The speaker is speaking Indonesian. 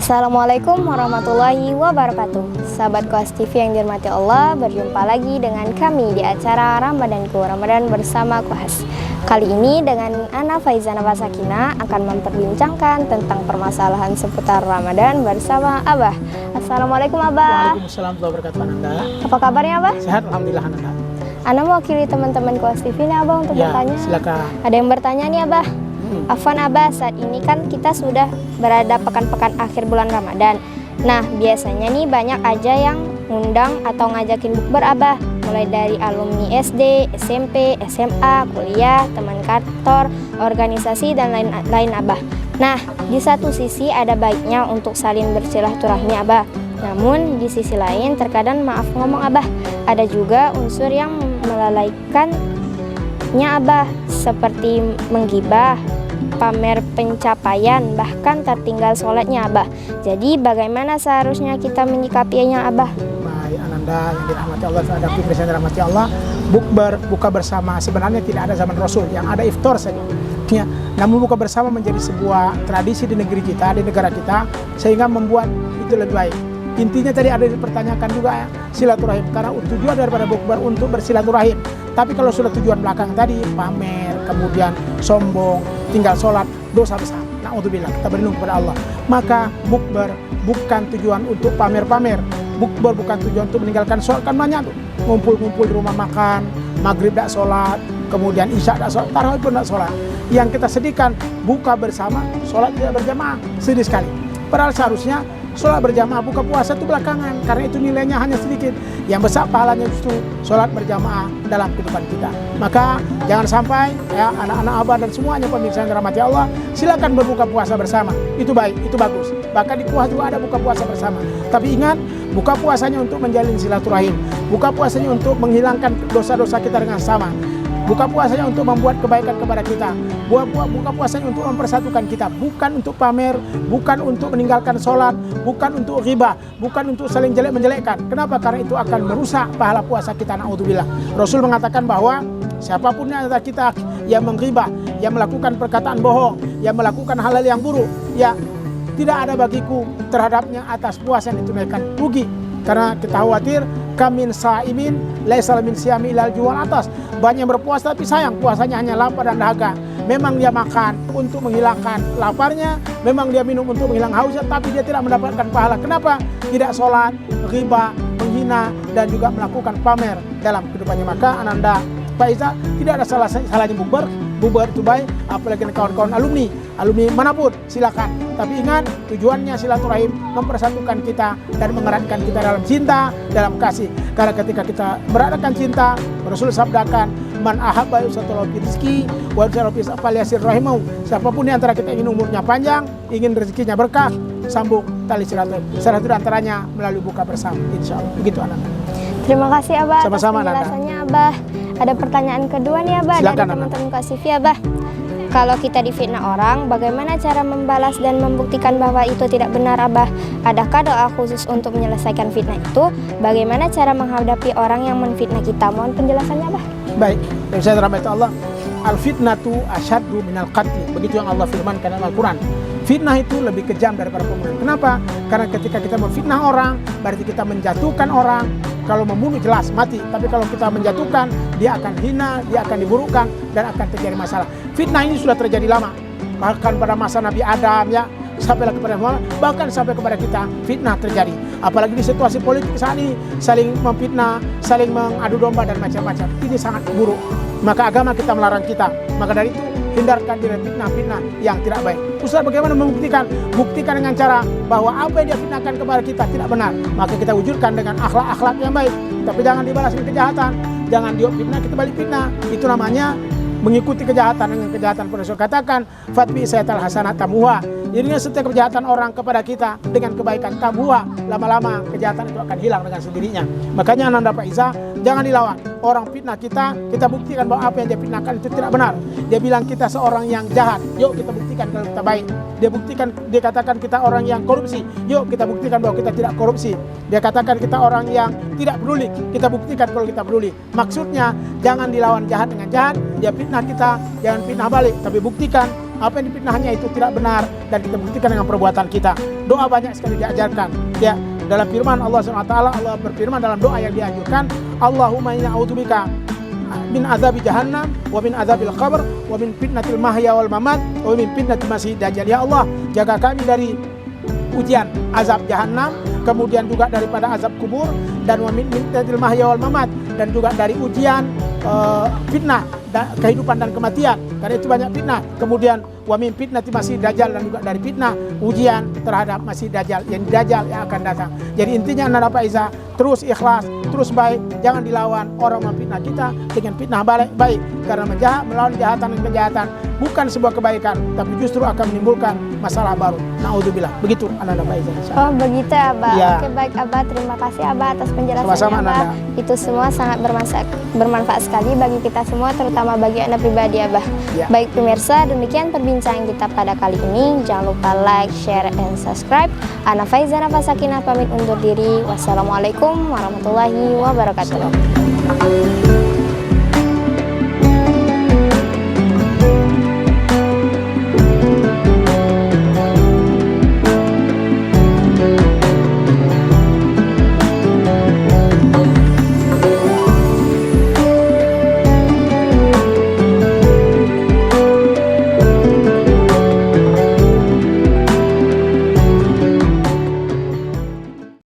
Assalamualaikum warahmatullahi wabarakatuh. Sahabat Koas TV yang dirahmati Allah, berjumpa lagi dengan kami di acara Ramadanku, Ramadan bersama Koas. Kali ini dengan Ana Faiza Nafas Sakina akan memperbincangkan tentang permasalahan seputar Ramadan bersama Abah. Assalamualaikum Abah. Waalaikumsalam warahmatullahi wabarakatuh Ananda. Apa kabarnya Abah? Sehat alhamdulillah Ananda. Ana mewakili teman-teman Koas TV nih Abah untuk bertanya. Silakan. Ada yang bertanya nih Abah. Afwan Abah, saat ini kan kita sudah berada pekan-pekan akhir bulan Ramadan. Nah, biasanya nih banyak aja yang ngundang atau ngajakin bukber Abah, mulai dari alumni SD, SMP, SMA, kuliah, teman kantor, organisasi, dan lain-lain Abah. Nah, di satu sisi ada baiknya untuk saling bersilaturahmi Abah. Namun, di sisi lain terkadang maaf ngomong Abah, ada juga unsur yang melalaikannya Abah, seperti menggibah, pamer pencapaian, bahkan tertinggal sholatnya Abah. Jadi bagaimana seharusnya kita menyikapinya Abah? Baik Ananda yang dirahmati Allah, ada yang dirahmati Allah, buka bersama sebenarnya tidak ada zaman Rasul, yang ada iftar saja. Ya, namun buka bersama menjadi sebuah tradisi di negeri kita, di negara kita, sehingga membuat itu lebih baik. Intinya tadi ada dipertanyakan juga ya, silaturahim, karena tujuan daripada bukber untuk bersilaturahim. Tapi kalau sudah tujuan belakang tadi, pamer, kemudian sombong, tinggal sholat, dosa besar. Na'udzubillah, kita berlindung kepada Allah. Maka bukber bukan tujuan untuk pamer-pamer. Bukber bukan tujuan untuk meninggalkan sholat, kan banyak tuh. Ngumpul-ngumpul di rumah makan, maghrib tak sholat, kemudian isya tak sholat, tarawih pun tak sholat. Yang kita sedihkan, buka bersama, sholat tidak berjamaah, sedih sekali. Padahal seharusnya sholat berjamaah, buka puasa itu belakangan, karena itu nilainya hanya sedikit. Yang besar pahalanya justru sholat berjamaah dalam kehidupan kita. Maka jangan sampai ya anak-anak Abah dan semuanya pemirsa yang dirahmati Allah, silakan berbuka puasa bersama. Itu baik, itu bagus. Bahkan di kuah juga ada buka puasa bersama. Tapi ingat, buka puasanya untuk menjalin silaturahim. Buka puasanya untuk menghilangkan dosa-dosa kita dengan sama. Buka puasanya untuk membuat kebaikan kepada kita. Buka puasanya untuk mempersatukan kita. Bukan untuk pamer, bukan untuk meninggalkan sholat, bukan untuk riba, bukan untuk saling menjelekkan. Kenapa? Karena itu akan merusak pahala puasa kita. Na'udzubillah. Rasul mengatakan bahwa siapapun antara kita yang menghibah, yang melakukan perkataan bohong, yang melakukan hal-hal yang buruk, ya tidak ada bagiku terhadapnya atas puasa yang ditunaikan rugi. Karena kita khawatir kamin sa'imin laisa min siyami ilal jual atas. Banyak berpuasa tapi sayang puasanya hanya lapar dan dahaga. Memang dia makan untuk menghilangkan laparnya, memang dia minum untuk menghilang hausnya, tapi dia tidak mendapatkan pahala. Kenapa? Tidak sholat, riba, menghina, dan juga melakukan pamer dalam kehidupannya. Maka Ananda Faiza, tidak ada salahnya bukber itu baik, apalagi kawan-kawan alumni manapun silakan. Tapi ingat, tujuannya silaturahim, mempersatukan kita dan mengeratkan kita dalam cinta, dalam kasih. Karena ketika kita beradaan cinta, Rasul sabdakan, man ahabba yusatulahu fi rizki wa yusatulahu fi falyasir rahimahu. Siapapun di antara kita ingin umurnya panjang, ingin rezekinya berkah, sambung tali silaturahim. Salah satu antaranya melalui buka bersama, insyaallah. Begitu anak. Terima kasih Abah atas Sama-sama, penjelasannya Abah. Ada pertanyaan kedua nih Abah. Silakan, dari teman-teman Koas TV Abah. Kalau kita difitnah orang, bagaimana cara membalas dan membuktikan bahwa itu tidak benar Abah? Adakah doa khusus untuk menyelesaikan fitnah itu? Bagaimana cara menghadapi orang yang menfitnah kita? Mohon penjelasannya Abah. Baik, saya dirahmati Allah. Al-fitnatu asyaddu minal qatli. Begitu yang Allah firmankan dalam Al-Quran. Fitnah itu lebih kejam daripada pembunuhan. Kenapa? Karena ketika kita memfitnah orang, berarti kita menjatuhkan orang. Kalau membunuh jelas mati, tapi kalau kita menjatuhkan, dia akan hina, dia akan diburukkan, dan akan terjadi masalah. Fitnah ini sudah terjadi lama, bahkan pada masa Nabi Adam ya, sampailah kepada Muhammad, bahkan sampai kepada kita fitnah terjadi. Apalagi di situasi politik saat ini, saling memfitnah, saling mengadu domba dan macam-macam. Ini sangat buruk. Maka agama kita melarang kita. Maka dari itu hindarkan diri fitnah-fitnah yang tidak baik. Ustaz, bagaimana membuktikan? Buktikan dengan cara bahwa apa yang dia fitnahkan kepada kita tidak benar. Maka kita wujudkan dengan akhlak-akhlak yang baik. Tapi jangan dibalas dengan kejahatan. Jangan dia fitnah, kita balik fitnah. Itu namanya mengikuti kejahatan dengan kejahatan. Rasul katakan, fatbi sayatal hasanat tamuha. Jadinya setiap kejahatan orang kepada kita dengan kebaikan tamuha, lama-lama kejahatan itu akan hilang dengan sendirinya. Makanya Ananda Faiza, jangan dilawan. Orang fitnah kita buktikan bahwa apa yang dia fitnahkan itu tidak benar. Dia bilang kita seorang yang jahat, yuk kita buktikan kalau kita baik. Dia katakan kita orang yang korupsi, yuk kita buktikan bahwa kita tidak korupsi. Dia katakan kita orang yang tidak peduli, kita buktikan kalau kita peduli. Maksudnya jangan dilawan jahat dengan jahat. Dia fitnah kita, jangan fitnah balik, tapi buktikan apa yang difitnahnya itu tidak benar dan kita buktikan dengan perbuatan kita. Doa banyak sekali diajarkan. Ya, dalam firman Allah SWT, Allah berfirman dalam doa yang dianjurkan, Allahumma inna a'udzubika min azabi jahannam wa min azabil qabr wa min fitnatil mahya wal mamat wa min fitnatil masih dajjal. Ya Allah, jaga kami dari ujian azab jahannam, kemudian juga daripada azab kubur, dan wa min fitnatil mahya wal mamat, dan juga dari ujian fitnah kehidupan dan kematian, karena itu banyak fitnah. Kemudian wa min fitnati masih dajjal, dan juga dari fitnah ujian terhadap masih dajjal yang akan datang. Jadi intinya anak Pak Iza terus ikhlas, terus baik, jangan dilawan orang memfitnah kita dengan fitnah baik, karena melawan kejahatan dan kejahatan bukan sebuah kebaikan, tapi justru akan menimbulkan masalah baru. Naudzubillah. Begitu anak Pak Iza. Oh begitu Abah. Ya. Oke baik Abah, terima kasih Abah atas penjelasannya. Sama-sama, Abah. Nanda. Itu semua sangat bermanfaat sekali bagi kita semua, terutama bagi Anda pribadi Abah. Ya. Baik pemirsa, demikian perbincangan kita pada kali ini. Jangan lupa like, share, and subscribe. Ana Faiza Nafasakinah pamit undur diri. Wassalamualaikum warahmatullahi wabarakatuh.